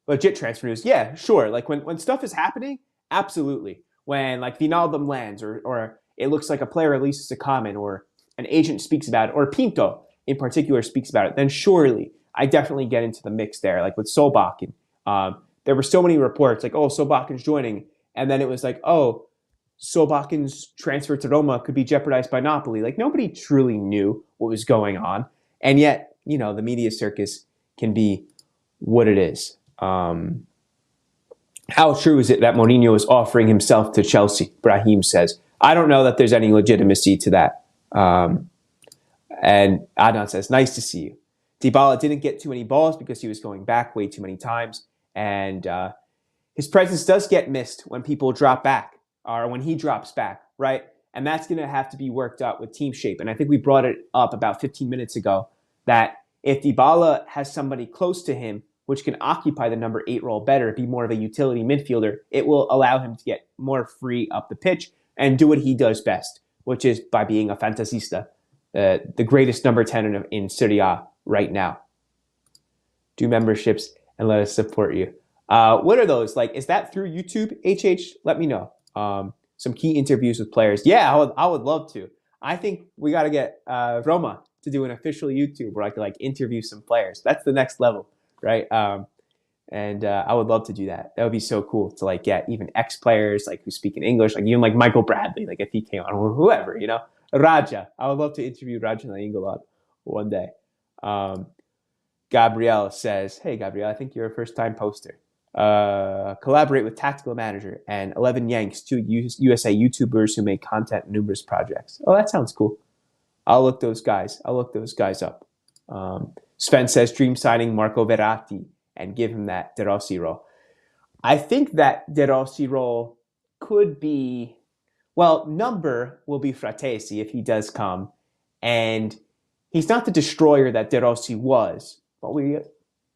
Legit transfer news. Yeah, sure. Like when stuff is happening, absolutely. When like Wijnaldum lands or it looks like a player releases a comment or an agent speaks about it or Pinto in particular speaks about it, then surely I definitely get into the mix there. Like with Solbakken. There were so many reports like, oh, Solbakken's joining. And then it was like, oh, Solbakken's transfer to Roma could be jeopardized by Napoli. Like nobody truly knew what was going on. And yet, the media circus can be what it is. How true is it that Mourinho is offering himself to Chelsea? Brahim says. I don't know that there's any legitimacy to that. And Adnan says, nice to see you. Dybala didn't get too many balls because he was going back way too many times. And his presence does get missed when people drop back or when he drops back, right? And that's going to have to be worked out with team shape. And I think we brought it up about 15 minutes ago that if Dybala has somebody close to him which can occupy the number 8 role better, be more of a utility midfielder, it will allow him to get more free up the pitch and do what he does best, which is by being a fantasista, the greatest number 10 in Serie A right now. Do memberships and let us support you. What are those? Like, is that through YouTube, HH? Let me know. Some key interviews with players. Yeah, I would love to. I think we got to get Roma to do an official YouTube where I could like interview some players. That's the next level, right? And I would love to do that. That would be so cool to like get even ex players like who speak in English, like even like Michael Bradley, like if he came on or whoever, Raja. I would love to interview Raja Nainggolan one day. Gabrielle says, "Hey Gabrielle, I think you're a first time poster. Collaborate with Tactical Manager and 11 Yanks, two USA YouTubers who make content in numerous projects." Oh, that sounds cool. I'll look those guys up. Sven says, "Dream signing Marco Verratti and give him that De Rossi role." I think that De Rossi role could be, well, number will be Fratesi if he does come. And he's not the destroyer that De Rossi was, but we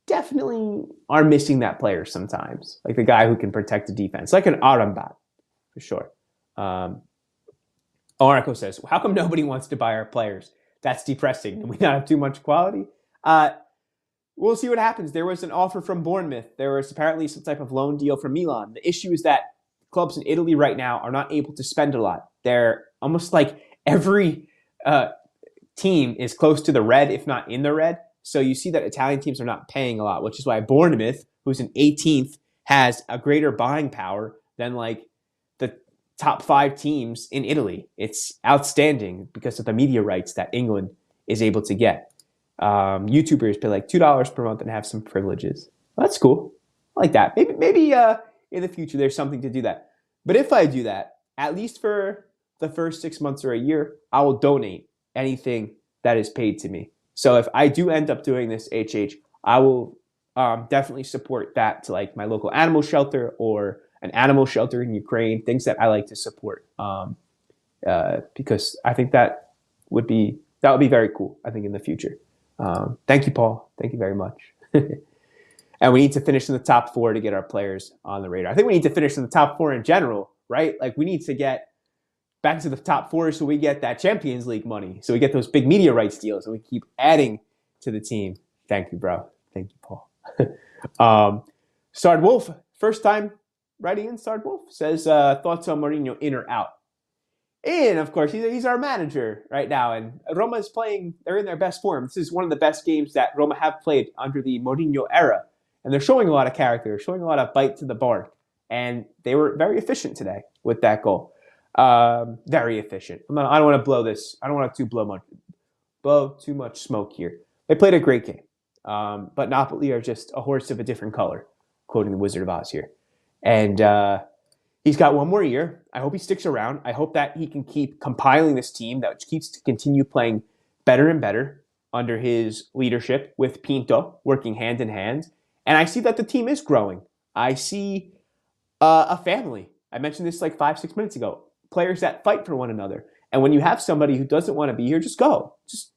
definitely are missing that player sometimes. Like the guy who can protect the defense, like an Arambat, for sure. Oracle says, "How come nobody wants to buy our players? That's depressing. Do we not have too much quality?" We'll see what happens. There was an offer from Bournemouth. There was apparently some type of loan deal from Milan. The issue is that clubs in Italy right now are not able to spend a lot. They're almost like every team is close to the red, if not in the red. So you see that Italian teams are not paying a lot, which is why Bournemouth, who's in 18th, has a greater buying power than like the top 5 teams in Italy. It's outstanding because of the media rights that England is able to get. YouTubers pay like $2 per month and have some privileges. Well, that's cool. I like that. Maybe in the future there's something to do that. But if I do that, at least for the first 6 months or a year, I will donate anything that is paid to me. So if I do end up doing this I will definitely support that to like my local animal shelter or an animal shelter in Ukraine, things that I like to support. Because I think that would be very cool, I think, in the future. Thank you, Paul. Thank you very much. And we need to finish in the top 4 to get our players on the radar. I think we need to finish in the top 4 in general, right? Like we need to get back to the top 4 so we get that Champions League money. So we get those big media rights deals and we keep adding to the team. Thank you, bro. Thank you, Paul. Sard Wolf, first time writing in. Sard Wolf says, thoughts on Mourinho, in or out? And of course, he's our manager right now, and Roma is playing. They're in their best form. This is one of the best games that Roma have played under the Mourinho era, and they're showing a lot of character, showing a lot of bite to the bone, and they were very efficient today with that goal. Very efficient. I don't want to blow this. I don't want to blow too much smoke here. They played a great game, but Napoli are just a horse of a different color, quoting the Wizard of Oz here, and. He's got one more year. I hope he sticks around. I hope that he can keep compiling this team that keeps to continue playing better and better under his leadership with Pinto working hand in hand. And I see that the team is growing. I see a family. I mentioned this like 5-6 minutes ago. Players that fight for one another. And when you have somebody who doesn't want to be here, just go. Just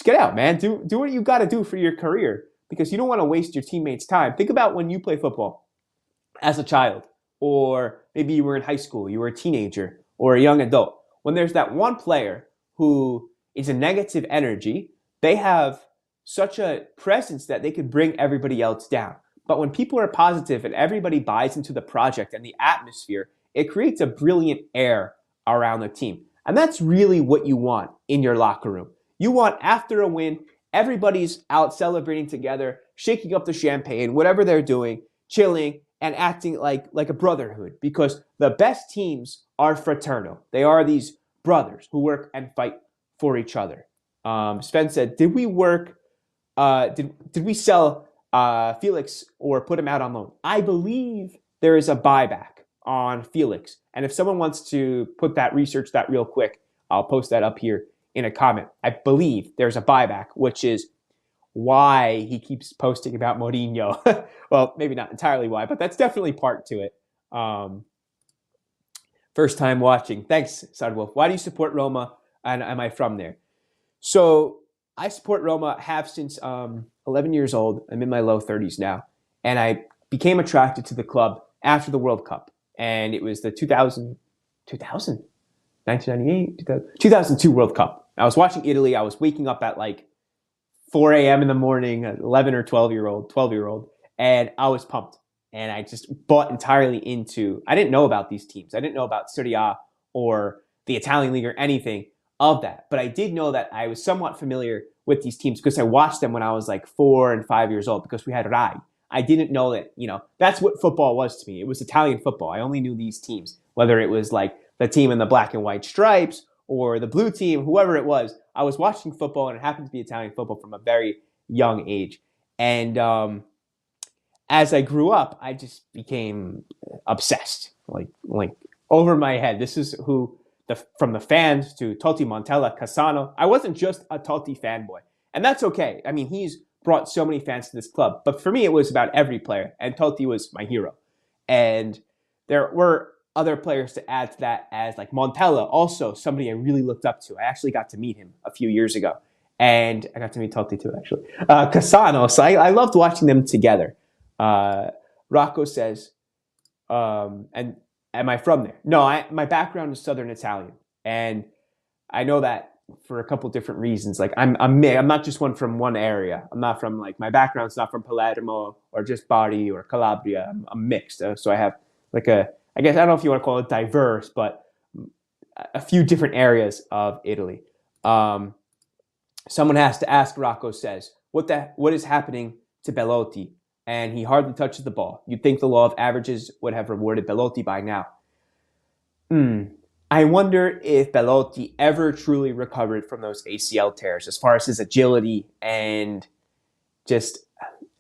get out, man. Do what you got to do for your career because you don't want to waste your teammates' time. Think about when you play football as a child. Or maybe you were in high school, you were a teenager or a young adult. When there's that one player who is a negative energy, they have such a presence that they could bring everybody else down. But when people are positive and everybody buys into the project and the atmosphere, it creates a brilliant air around the team. And that's really what you want in your locker room. You want, after a win, everybody's out celebrating together, shaking up the champagne, whatever they're doing, chilling, and acting like a brotherhood, because the best teams are fraternal. They are these brothers who work and fight for each other. Sven said, did we sell Felix or put him out on loan? I believe there is a buyback on Felix. And if someone wants to research that real quick, I'll post that up here in a comment. I believe there's a buyback, which is why he keeps posting about Mourinho. Well, maybe not entirely why, but that's definitely part to it. First time watching. Thanks, Sadwolf. Why do you support Roma, and am I from there? So I support Roma, have since 11 years old. I'm in my low 30s now. And I became attracted to the club after the World Cup. And it was the 1998, 2002 World Cup. I was watching Italy. I was waking up at like 4 a.m. in the morning, 11 or 12-year-old, and I was pumped. And I just bought entirely into, I didn't know about these teams. I didn't know about Serie A or the Italian League or anything of that. But I did know that I was somewhat familiar with these teams because I watched them when I was like 4 and 5 years old because we had Rai. I didn't know that, that's what football was to me. It was Italian football. I only knew these teams, whether it was like the team in the black and white stripes or the blue team, whoever it was. I was watching football, and it happened to be Italian football from a very young age. And as I grew up, I just became obsessed, like over my head. This is who from the fans to Totti, Montella, Cassano. I wasn't just a Totti fanboy, and that's okay. I mean, he's brought so many fans to this club, but for me, it was about every player, and Totti was my hero. And there were other players to add to that, as like Montella, also somebody I really looked up to. I actually got to meet him a few years ago, and I got to meet Totti too, actually. Cassano, so I loved watching them together. Rocco says, and am I from there? No, my background is Southern Italian, and I know that for a couple different reasons. Like I'm not just one from one area. I'm not from my background's not from Palermo or just Bari or Calabria. I'm mixed, so I have I guess I don't know if you want to call it diverse, but a few different areas of Italy. Someone has to ask. Rocco says, what is happening to Belotti? And he hardly touches the ball. You'd think the law of averages would have rewarded Belotti by now. I wonder if Belotti ever truly recovered from those ACL tears as far as his agility and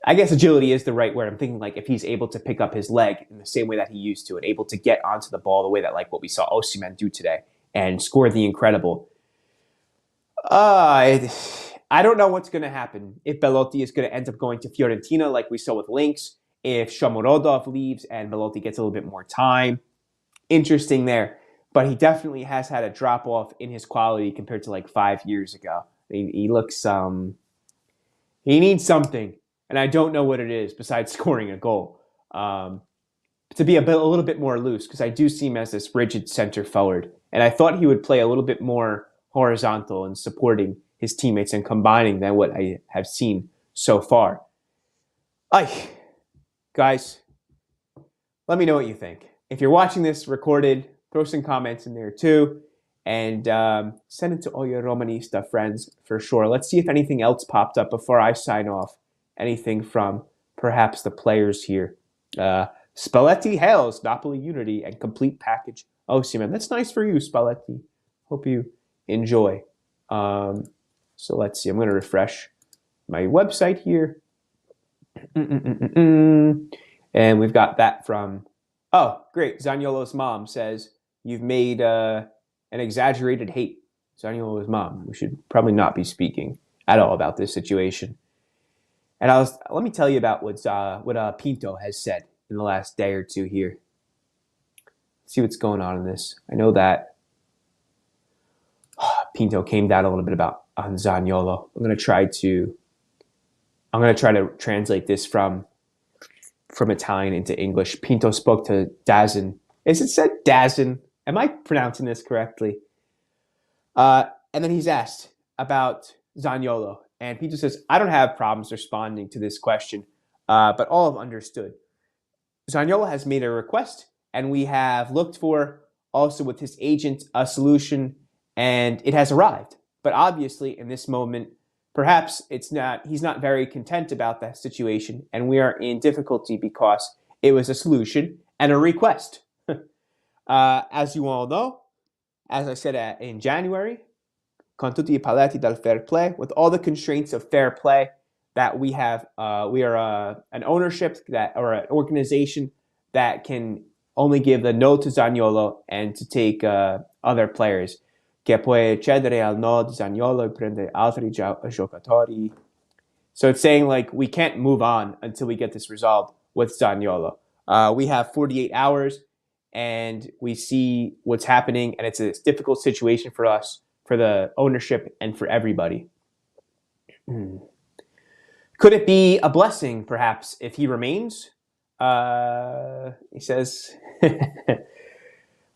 I guess agility is the right word. I'm thinking if he's able to pick up his leg in the same way that he used to and able to get onto the ball the way that what we saw Osimhen do today and score the incredible. I don't know what's going to happen if Belotti is going to end up going to Fiorentina like we saw with Lynx, if Shomurodov leaves and Belotti gets a little bit more time. Interesting there. But he definitely has had a drop-off in his quality compared to 5 years ago. He looks, he needs something, and I don't know what it is besides scoring a goal. To be a little bit more loose, because I do see him as this rigid center forward. And I thought he would play a little bit more horizontal and supporting his teammates and combining than what I have seen so far. Guys, let me know what you think. If you're watching this recorded, throw some comments in there too. And send it to all your Romanista friends for sure. Let's see if anything else popped up before I sign off. Anything from perhaps the players here. Spalletti hails Napoli unity and complete package. Osimhen, that's nice for you, Spalletti. Hope you enjoy. So let's see. I'm going to refresh my website here. And we've got that from... Oh, great. Zaniolo's mom says, you've made an exaggerated hate. Zaniolo's mom. We should probably not be speaking at all about this situation. And let me tell you about what Pinto has said in the last day or two here. Let's see what's going on in this. I know that Pinto came down a little bit on Zaniolo. I'm going to try to translate this from Italian into English. Pinto spoke to Dazin. Is it said Dazin? Am I pronouncing this correctly? And then he's asked about Zaniolo. And Pinto says, I don't have problems responding to this question, but all have understood. Zaniolo has made a request, and we have looked for, also with his agent, a solution, and it has arrived. But obviously, in this moment, perhaps he's not very content about that situation, and we are in difficulty because it was a solution and a request. As you all know, as I said in January, con tutti I paletti del fair play, with all the constraints of fair play that we have, we are an ownership or an organization that can only give the no to Zaniolo and to take other players. Che può cedere al no di Zaniolo e prendere altri giocatori. So it's saying we can't move on until we get this resolved with Zaniolo. We have 48 hours and we see what's happening, and it's a difficult situation for us, for the ownership, and for everybody. Could it be a blessing, perhaps, if he remains? He says...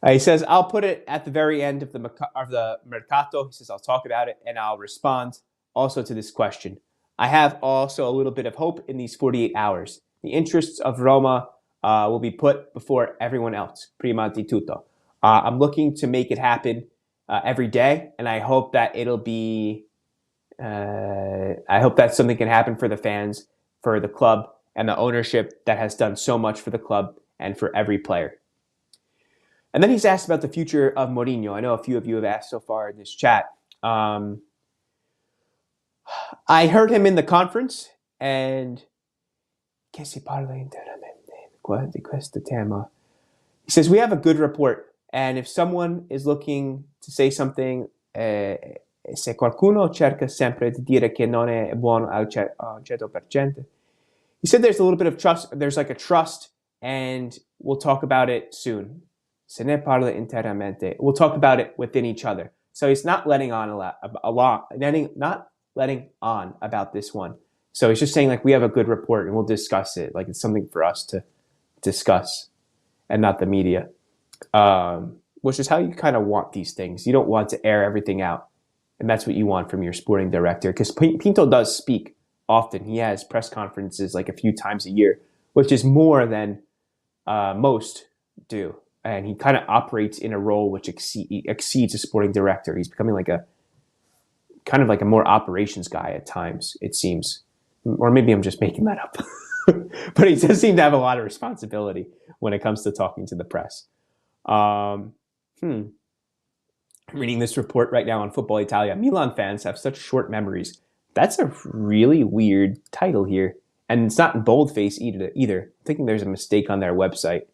He says, I'll put it at the very end of the mercato. He says, I'll talk about it, and I'll respond also to this question. I have also a little bit of hope in these 48 hours. The interests of Roma will be put before everyone else, prima di tutto. I'm looking to make it happen every day, and I hope that it'll be. I hope that something can happen for the fans, for the club, and the ownership that has done so much for the club and for every player. And then he's asked about the future of Mourinho. I know a few of you have asked so far in this chat. I heard him in the conference, and che si parla internamente di questo tema. He says, we have a good report, and if someone is looking to say something, se qualcuno cerca sempre di dire che non è buono al 100%, he said there's a little bit of trust, there's like a trust, and we'll talk about it soon. Se ne parla internamente. We'll talk about it within each other. So he's not letting on not letting on about this one. So he's just saying, like, we have a good report and we'll discuss it. Like, it's something for us to discuss and not the media, which is how you kind of want these things. You don't want to air everything out. And that's what you want from your sporting director. Because Pinto does speak often. He has press conferences like a few times a year, which is more than most do. And he kind of operates in a role which exceeds a sporting director. He's becoming like a kind of like a more operations guy at times, it seems. Or maybe I'm just making that up. But he does seem to have a lot of responsibility when it comes to talking to the press. I'm reading this report right now on Football Italia. Milan fans have such short memories. That's a really weird title here. And it's not in boldface either. I'm thinking there's a mistake on their website.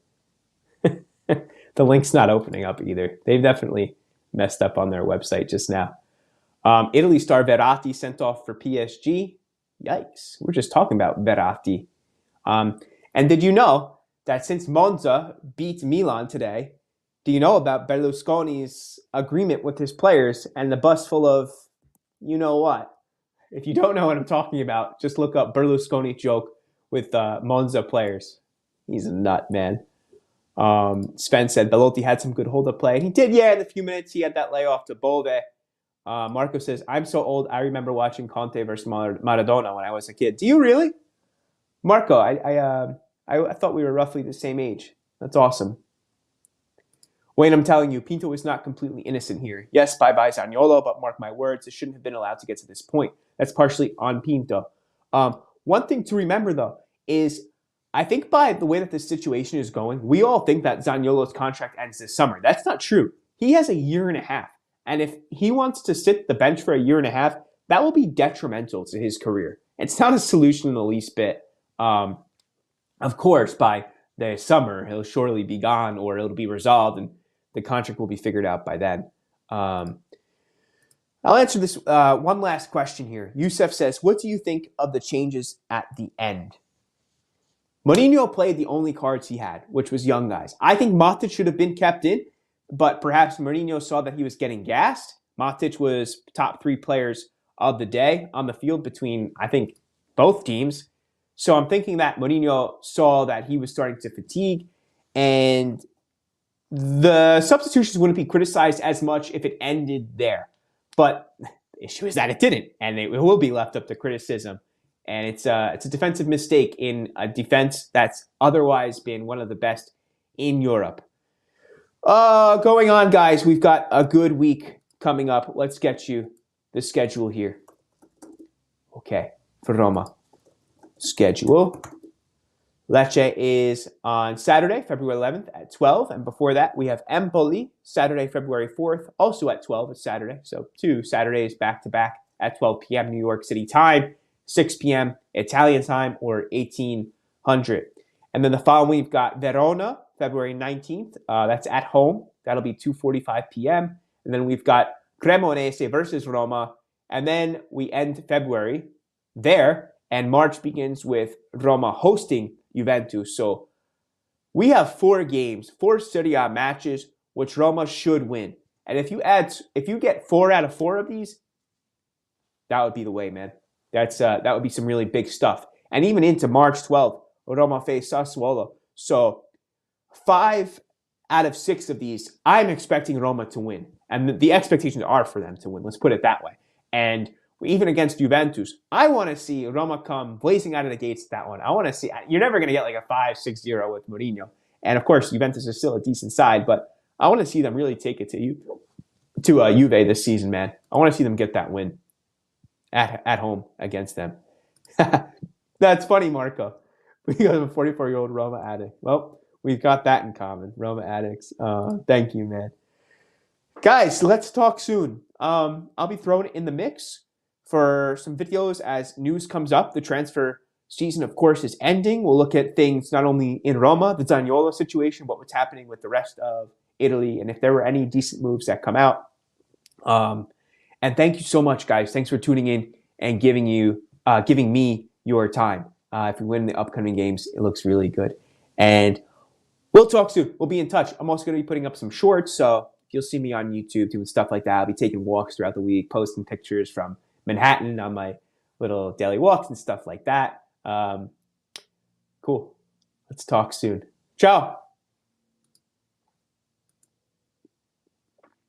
The link's not opening up either. They've definitely messed up on their website just now. Italy star Verratti sent off for PSG. Yikes. We're just talking about Verratti. And did you know that since Monza beat Milan today, do you know about Berlusconi's agreement with his players and the bus full of you know what? If you don't know what I'm talking about, just look up Berlusconi joke with Monza players. He's a nut, man. Sven said Belotti had some good hold-up play. And he did, yeah, in a few minutes. He had that layoff to Bove. Marco says, I'm so old, I remember watching Conte versus Maradona when I was a kid. Do you really? Marco, I thought we were roughly the same age. That's awesome. Wayne, I'm telling you, Pinto is not completely innocent here. Yes, bye-bye Zaniolo, but mark my words, it shouldn't have been allowed to get to this point. That's partially on Pinto. One thing to remember, though, is I think by the way that this situation is going, we all think that Zaniolo's contract ends this summer. That's not true. He has a year and a half. And if he wants to sit the bench for a year and a half, that will be detrimental to his career. It's not a solution in the least bit. Of course, by the summer, he'll surely be gone or it'll be resolved and the contract will be figured out by then. I'll answer this one last question here. Youssef says, what do you think of the changes at the end? Mourinho played the only cards he had, which was young guys. I think Matic should have been kept in, but perhaps Mourinho saw that he was getting gassed. Matic was top 3 players of the day on the field between, I think, both teams. So I'm thinking that Mourinho saw that he was starting to fatigue, and the substitutions wouldn't be criticized as much if it ended there. But the issue is that it didn't, and it will be left up to criticism. And it's a defensive mistake in a defense that's otherwise been one of the best in Europe. Going on, guys, we've got a good week coming up. Let's get you the schedule here. Okay, for Roma. Schedule. Lecce is on Saturday, February 11th at 12. And before that, we have Empoli, Saturday, February 4th, also at 12. It's Saturday. So 2 Saturdays back-to-back at 12 p.m. New York City time, 6 p.m. Italian time, or 1800. And then the following we've got Verona, February 19th. That's at home. That'll be 2:45 p.m. And then we've got Cremonese versus Roma. And then we end February there. And March begins with Roma hosting Juventus. So we have 4 games, 4 Serie A matches, which Roma should win. And if you get 4 out of 4 of these, that would be the way, man. That would be some really big stuff. And even into March 12th, Roma face Sassuolo. So 5 out of 6 of these, I'm expecting Roma to win. And the expectations are for them to win. Let's put it that way. And even against Juventus, I want to see Roma come blazing out of the gates at that one. I want to see, you're never going to get like a 5-6-0 with Mourinho. And of course, Juventus is still a decent side, but I want to see them really take it to you. to Juve this season, man. I want to see them get that win at home against them. That's funny, Marco. We got a 44-year-old Roma addict. Well, we've got that in common. Roma addicts. Thank you, man. Guys, let's talk soon. I'll be throwing it in the mix for some videos as news comes up. The transfer season, of course, is ending. We'll look at things not only in Roma, the Zaniolo situation, but what's happening with the rest of Italy, and if there were any decent moves that come out. And thank you so much, guys. Thanks for tuning in and giving me your time. If we win the upcoming games, it looks really good. And we'll talk soon. We'll be in touch. I'm also going to be putting up some shorts, so you'll see me on YouTube doing stuff like that. I'll be taking walks throughout the week, posting pictures from Manhattan on my little daily walks and stuff like that. Cool. Let's talk soon. Ciao.